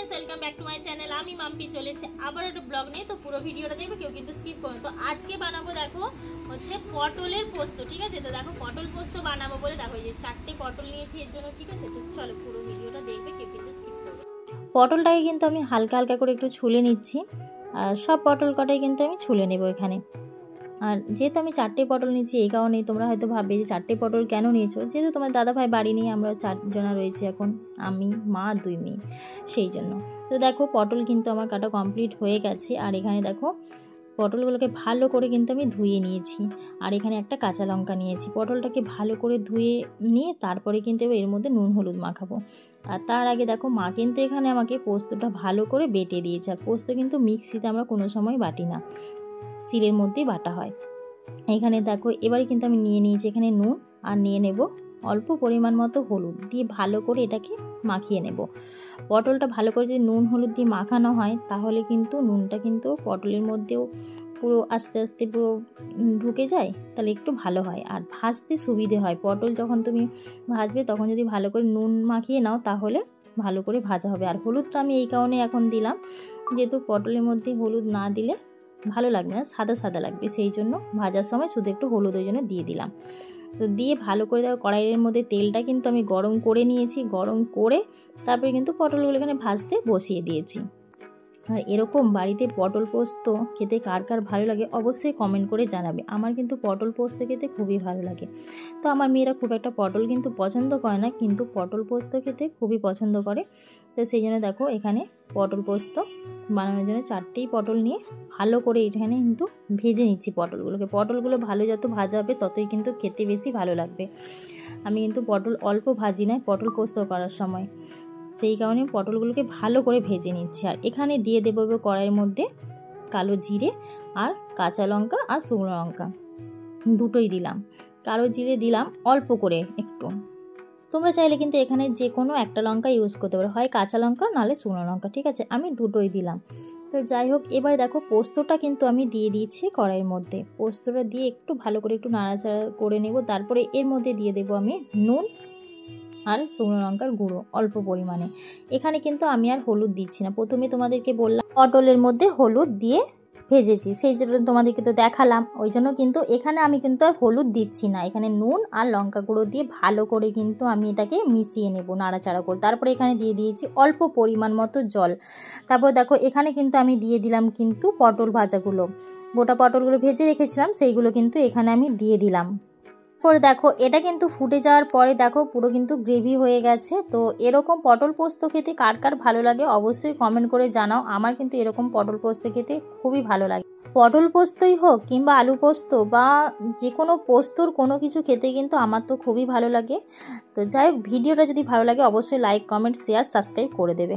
Friends welcome back to my channel. আমি মাম্পি চলে এসে আবার একটা ব্লগ নিয়ে। তো পুরো ভিডিওটা দেখবে, কেউ কিন্তু স্কিপ করবে। তো আজকে বানাবো দেখো হচ্ছে পটলের পোস্ত, ঠিক আছে। তো দেখো পটল পোস্ত বানাবো বলে দেখো এই যে 4টে পটল নিয়েছি এর জন্য, ঠিক আছে। তো চলো পুরো ভিডিওটা দেখবে, কেউ কিন্তু স্কিপ করবে। পটলটাকে কিন্তু আমি হালকা হালকা করে একটু ছুলে নিচ্ছি, আর সব পটল কটাই কিন্তু আমি ছুলে নেব এখানে। আর যেহেতু আমি 4টে পটল নিয়েছি এই কারণেই তোমরা হয়তো ভাববে যে 4টে পটল কেন নিয়েছো, যেহেতু তোমার দাদাভাই বাড়ি নেই, আমরা 4 জনা রয়েছি এখন, আমি, মা, 2 মেয়ে, সেই জন্য। তো দেখো পটল কিন্তু আমার কাটা কমপ্লিট হয়ে গেছে। আর এখানে দেখো পটলগুলোকে ভালো করে কিন্তু আমি ধুয়ে নিয়েছি। আর এখানে একটা কাঁচা লঙ্কা নিয়েছি। পটলটাকে ভালো করে ধুয়ে নিয়ে তারপরে কিন্তু এর মধ্যে নুন হলুদ মাখাবো। আর তার আগে দেখো মা কিন্তু এখানে আমাকে পোস্তটা ভালো করে বেটে দিয়েছে। আর পোস্ত কিন্তু মিক্সিতে আমরা কোনো সময় বাটি না, শিলের মধ্যেই বাটা হয়। এখানে দেখো এবারে কিন্তু আমি নিয়ে নিয়েছি এখানে নুন, আর নিয়ে নেব অল্প পরিমাণ মতো হলুদ দিয়ে ভালো করে এটাকে মাখিয়ে নেব। পটলটা ভালো করে যদি নুন হলুদ দিয়ে মাখানো হয় তাহলে কিন্তু নুনটা কিন্তু পটলের মধ্যেও পুরো আস্তে আস্তে পুরো ঢুকে যায়, তাহলে একটু ভালো হয় আর ভাজতে সুবিধে হয়। পটল যখন তুমি ভাজবে তখন যদি ভালো করে নুন মাখিয়ে নাও তাহলে ভালো করে ভাজা হবে। আর হলুদটা আমি এই কারণে এখন দিলাম, যেহেতু পটলের মধ্যে হলুদ না দিলে ভালো লাগবে না, সাদা সাদা লাগবে, সেই জন্য ভাজার সময় শুধু একটু হলুদ ওই জন্য দিয়ে দিলাম। তো দিয়ে ভালো করে দেখো কড়াইয়ের মধ্যে তেলটা কিন্তু আমি গরম করে নিয়েছি। গরম করে তারপরে কিন্তু পটলগুলো এখানে ভাজতে বসিয়ে দিয়েছি। আর এরকম বাড়িতে পটল পোস্ত খেতে কার কার ভালো লাগে অবশ্যই কমেন্ট করে জানাবে। আমার কিন্তু পটল পোস্ত খেতে খুবই ভালো লাগে। তো আমার মেয়েরা খুব একটা পটল কিন্তু পছন্দ করে না, কিন্তু পটল পোস্ত খেতে খুবই পছন্দ করে। তো সেই জন্য দেখো এখানে পটল পোস্ত বানানোর জন্য 4টেই পটল নিয়ে ভালো করে এখানে কিন্তু ভেজে নিচ্ছি পটলগুলোকে। পটলগুলো ভালো যত ভাজা হবে ততই কিন্তু খেতে বেশি ভালো লাগবে। আমি কিন্তু পটল অল্প ভাজি না পটল পোস্ত করার সময়, সেই কারণে পটলগুলোকে ভালো করে ভেজে নিচ্ছি। আর এখানে দিয়ে দেবো কড়াইয়ের মধ্যে কালো জিরে আর কাঁচা লঙ্কা আর শুকনো লঙ্কা দুটোই দিলাম। কালো জিরে দিলাম অল্প করে একটু, তোমরা চাইলে কিন্তু এখানে যে কোনো একটা লঙ্কা ইউজ করতে পারো, হয় কাঁচা লঙ্কা নাহলে শুকনো লঙ্কা, ঠিক আছে। আমি দুটোই দিলাম। তো যাই হোক এবার দেখো পোস্তটা কিন্তু আমি দিয়ে দিয়েছি কড়াইয়ের মধ্যে। পোস্তটা দিয়ে একটু ভালো করে একটু নাড়াচাড়া করে নেব। তারপরে এর মধ্যে দিয়ে দেবো আমি নুন আর শুকনো লঙ্কার গুঁড়ো অল্প পরিমাণে। এখানে কিন্তু আমি আর হলুদ দিচ্ছি না, প্রথমে তোমাদেরকে বললাম পটলের মধ্যে হলুদ দিয়ে ভেজেছি, সেই জন্য তোমাদেরকে তো দেখালাম, ওই জন্য কিন্তু এখানে আমি কিন্তু আর হলুদ দিচ্ছি না। এখানে নুন আর লঙ্কা গুঁড়ো দিয়ে ভালো করে কিন্তু আমি এটাকে মিশিয়ে নেব নাড়াচাড়া করে। তারপরে এখানে দিয়ে দিয়েছি অল্প পরিমাণ মতো জল। তারপর দেখো এখানে কিন্তু আমি দিয়ে দিলাম কিন্তু পটল ভাজাগুলো, গোটা পটলগুলো ভেজে রেখেছিলাম সেইগুলো কিন্তু এখানে আমি দিয়ে দিলাম। পরে দেখো এটা কিন্তু ফুটে যাওয়ার পরে দেখো পুরো কিন্তু গ্রেভি হয়ে গেছে। তো এরকম পটল পোস্ত খেতে কার কার ভালো লাগে অবশ্যই কমেন্ট করে জানাও। আমার কিন্তু এরকম পটল পোস্ত খেতে খুবই ভালো লাগে। পটল পোস্তই হোক কিংবা আলু পোস্ত বা যে কোনো পোস্তর কোনো কিছু খেতে কিন্তু আমার তো খুবই ভালো লাগে। তো যাই হোক ভিডিওটা যদি ভালো লাগে অবশ্যই লাইক কমেন্ট শেয়ার সাবস্ক্রাইব করে দেবে।